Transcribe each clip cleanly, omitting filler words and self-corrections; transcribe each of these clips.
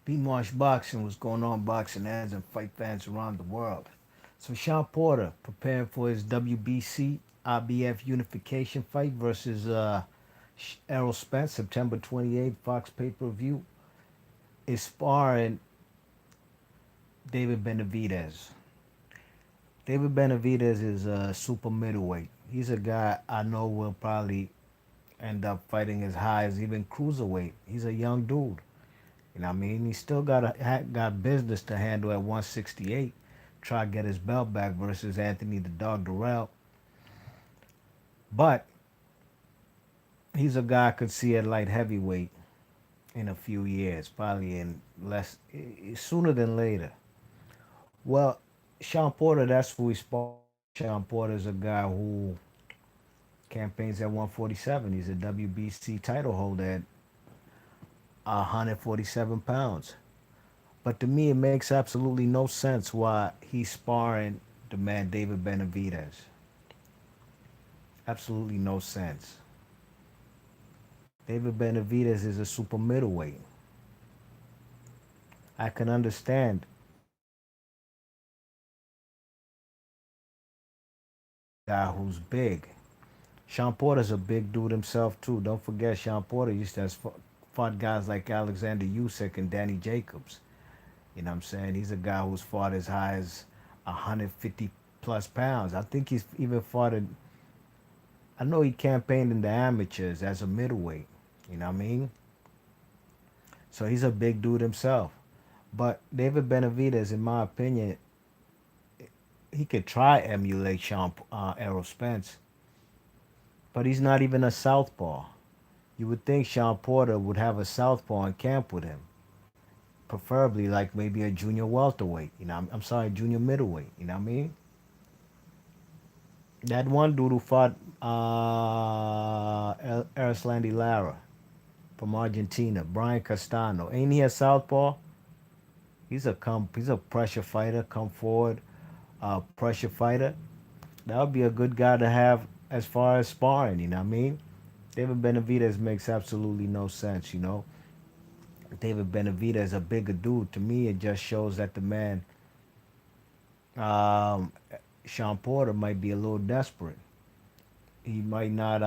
B-Marsh Boxing, what's going on, boxing fans and fight fans around the world. So Shawn Porter preparing for his WBC IBF unification fight versus Errol Spence, September 28th, Fox pay-per-view, is sparring David Benavidez. David Benavidez is a super middleweight. He's a guy I know will probably end up fighting as high as even cruiserweight. He's a young dude. You know what I mean? He still got business to handle at 168. Try to get his belt back versus Anthony the Dog Durrell. But he's a guy I could see at light heavyweight in a few years, probably in less sooner than later. Well, Shawn Porter, that's who he sparred. Shawn Porter's a guy who campaigns at 147. He's a WBC title holder at 147 pounds. But to me, it makes absolutely no sense why he's sparring the man David Benavidez. Absolutely no sense. David Benavidez is a super middleweight. I can understand a guy who's big. Shawn Porter's a big dude himself too. Don't forget, Shawn Porter used to have fought guys like Alexander Usyk and Danny Jacobs. You know what I'm saying? He's a guy who's fought as high as 150 plus pounds. I think he's even fought at, I know he campaigned in the amateurs as a middleweight. You know what I mean? So he's a big dude himself. But David Benavidez, in my opinion, he could try emulate Sean Errol Spence, but he's not even a southpaw. You would think Shawn Porter would have a southpaw in camp with him, preferably like maybe a junior welterweight. You know, I'm sorry, junior middleweight. You know what I mean? That one dude who fought Arislandi Lara from Argentina, Brian Castano, ain't he a southpaw? He's a pressure fighter, come forward, pressure fighter. That would be a good guy to have as far as sparring. You know what I mean? David Benavidez makes absolutely no sense. You know, David Benavidez is a bigger dude. To me, it just shows that the man, um, Shawn Porter, might be a little desperate. He might not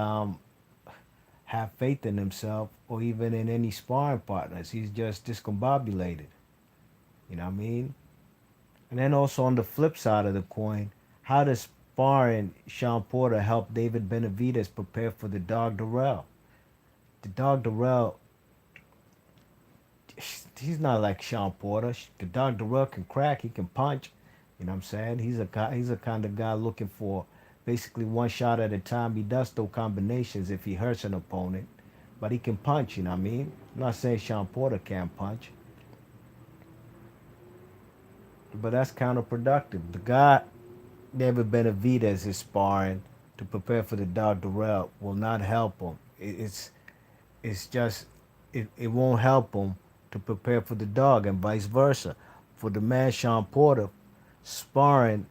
have faith in himself or even in any sparring partners. He's just discombobulated. You know what I mean? And then also on the flip side of the coin, how does sparring Shawn Porter help David Benavidez prepare for the Dog Durrell? The Dog Durrell, he's not like Shawn Porter. The Dog Durrell can crack, he can punch. You know what I'm saying? He's a kind of guy looking for basically one shot at a time. He does throw combinations if he hurts an opponent, but he can punch. You know what I mean? I'm not saying Shawn Porter can't punch, but that's counterproductive. The guy David Benavidez is sparring to prepare for the Dog Durrell will not help him. It's just it won't help him to prepare for the dog and vice versa. For the man Shawn Porter sparring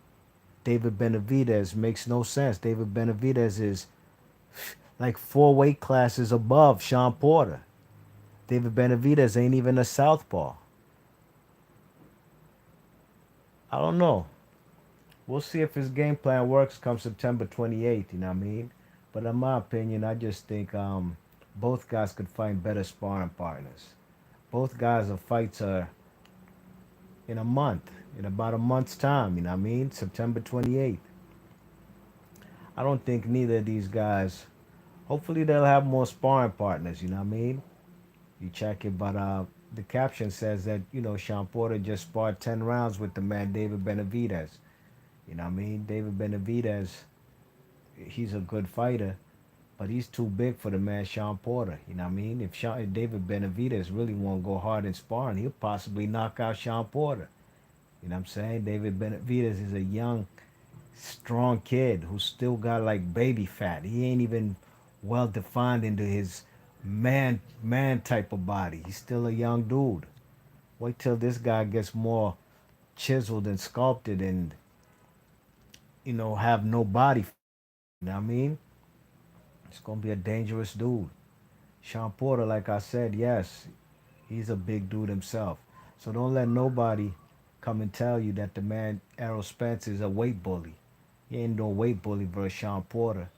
David Benavidez makes no sense. David Benavidez is like 4 weight classes above Shawn Porter. David Benavidez ain't even a southpaw. I don't know. We'll see if his game plan works come September 28th, you know what I mean? But in my opinion, I just think both guys could find better sparring partners. Both guys' fights are in a month, in about a month's time, you know what I mean? September 28th. I don't think neither of these guys, hopefully they'll have more sparring partners, you know what I mean? You check it, but the caption says that, Shawn Porter just sparred 10 rounds with the man David Benavidez. You know what I mean? David Benavidez, he's a good fighter, but he's too big for the man Shawn Porter. You know what I mean? If David Benavidez really want to go hard in sparring, he'll possibly knock out Shawn Porter. You know what I'm saying? David Benavidez is a young, strong kid who's still got like baby fat. He ain't even well defined into his man type of body. He's still a young dude. Wait till this guy gets more chiseled and sculpted and have no body. You know what I mean? It's gonna be a dangerous dude. Shawn Porter, like I said, yes, he's a big dude himself. So don't let nobody come and tell you that the man Errol Spence is a weight bully. He ain't no weight bully versus Shawn Porter.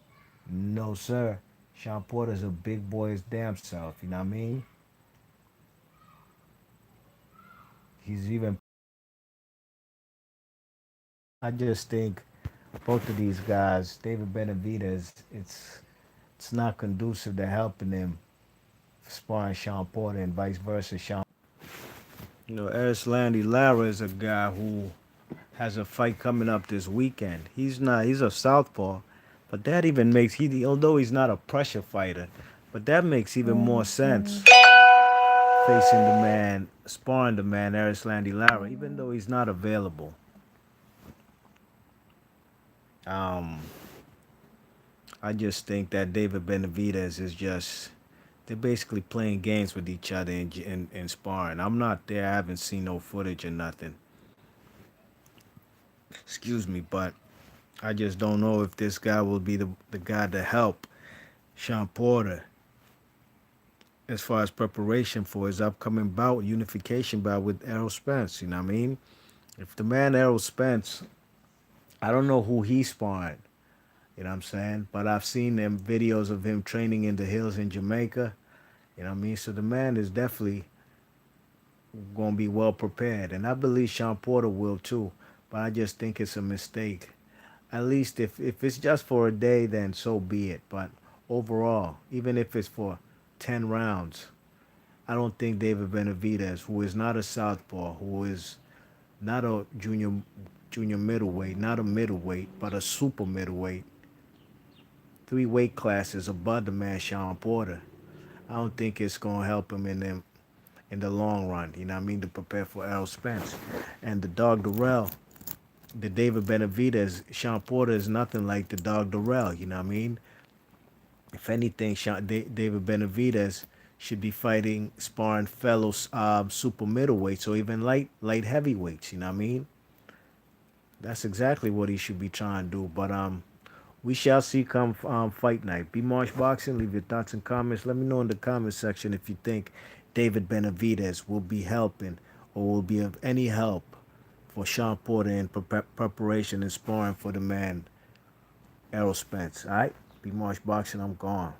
No, sir. Shawn Porter's a big boy his damn self. You know what I mean? He's even. I just think both of these guys, David Benavidez, it's not conducive to helping him sparring Shawn Porter and vice versa. Shawn. You know, Landy Lara is a guy who has a fight coming up this weekend. He's a southpaw, but that even makes although he's not a pressure fighter, but that makes even more sense facing the man, sparring the man, Landy Lara, even though he's not available. Um, I just think that David Benavidez is just they're basically playing games with each other in sparring. I'm not there. I haven't seen no footage or nothing. Excuse me, but I just don't know if this guy will be the guy to help Shawn Porter as far as preparation for his upcoming bout, unification bout with Errol Spence. You know what I mean? If the man Errol Spence, I don't know who he's sparring. You know what I'm saying? But I've seen them videos of him training in the hills in Jamaica. You know what I mean? So the man is definitely going to be well prepared. And I believe Shawn Porter will too. But I just think it's a mistake. At least if it's just for a day, then so be it. But overall, even if it's for 10 rounds, I don't think David Benavidez, who is not a southpaw, who is not a junior middleweight, not a middleweight, but a super middleweight, 3 weight classes above the man Shawn Porter. I don't think it's gonna help him in the long run. You know what I mean? To prepare for Errol Spence and the dog Durrell, the David Benavidez, Shawn Porter is nothing like the dog Durrell. You know what I mean? If anything, David Benavidez should be fighting, sparring fellow super middleweights or even light heavyweights. You know what I mean? That's exactly what he should be trying to do. But we shall see come fight night. Be Marsh Boxing. Leave your thoughts and comments. Let me know in the comment section if you think David Benavidez will be helping or will be of any help for Shawn Porter in preparation and sparring for the man Errol Spence. All right? Be Marsh Boxing. I'm gone.